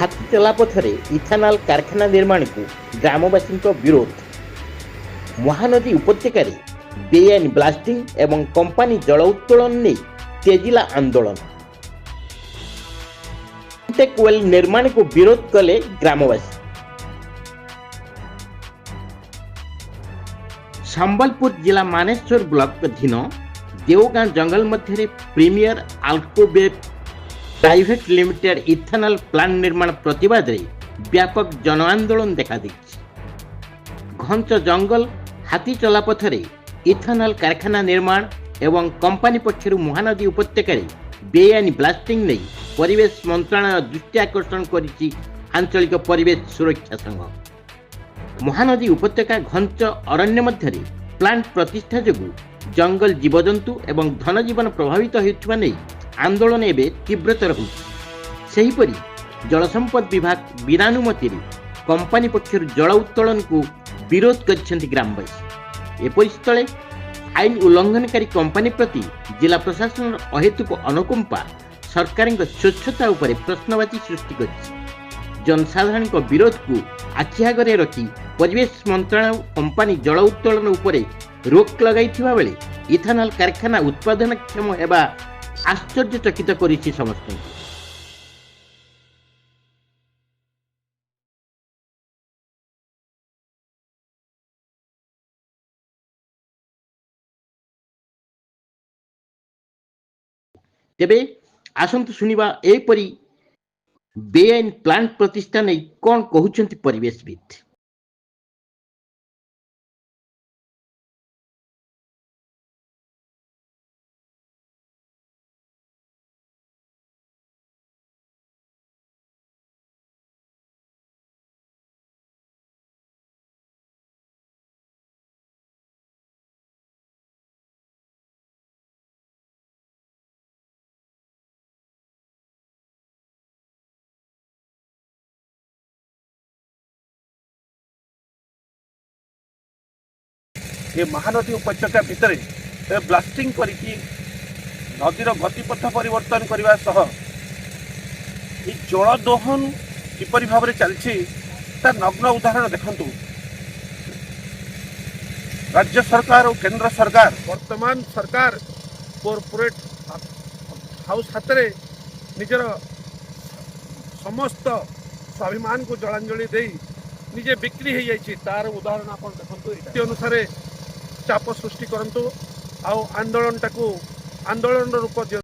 हाथी चलापथरे इथानल कारखाना निर्माण को ग्रामवासी विरोध। महानदी उपत्यकार बेआईन ब्लास्टिंग एवं कंपानी जल उत्तोलन नहीं तेजिला आंदोलन। वेल निर्माण को विरोध कले ग्रामवासी। संबलपुर जिला मानेश्वर ब्लॉक अधीन देवगां जंगल मध्य Premier Alcobev private limited ethanol plant निर्माण प्रतिवाद रे व्यापक जन आंदोलन देखा देछि। घंच जंगल हाथी चलापथरे इथानल कारखाना निर्माण एवं कंपानी पक्षर महानदी उपत्यकार बेआईन ब्लास्टिंग नहीं परिवेश मंत्रालय दृष्टि आकर्षण करिछि आंचलिक परिवेश सुरक्षा संघ। महानदी उपत्यका घंच अरण्य मध्य प्लांट प्रतिष्ठा जोगु जंगल जीवजंतु एवं धनजीवन प्रभावित होइथबा नै आंदोलन एवं तीव्रतर होपरी जल संपद विभाग बिनानुमति कंपानी पक्षर जल उत्तोलन को विरोध कर ग्रामवासी। एपरि स्थले आईन उल्लंघनकारी कंपानी प्रति जिला प्रशासन अहेतुक अनुकंपा सरकार स्वच्छता उपरे प्रश्नवाची सृष्टि कर जनसाधारण विरोध को आखि आगे रखी परिवेश मंत्रालय कंपानी जल उत्तोलन उपरे रोक लगाइथिबा बेले इथानल कारखाना उत्पादन क्षम हेबा आश्चर्यचकित करिछि समस्त। तेबे आसंतु सुनिबा एपरि बेआईन प्लांट प्रतिष्ठा नहीं कौन कहउछंती परिवेशविद। ये महानदी उपत्यका भितर ब्लास्टिंग करके नदीर गतिपथ परिवर्तन करने सह ये जल दोहन किपरि भाव में चलछि तार नग्न उदाहरण देखंतु। राज्य सरकार और केंद्र सरकार वर्तमान सरकार कॉर्पोरेट हाउस हाथ में निजर समस्त स्वाभिमान को जलांजलि दे निजे बिक्री हो जाइए तार उदाहरण आप देखते अनुसार चाप सृष्टि करंतु आंदोलन रूप दियो।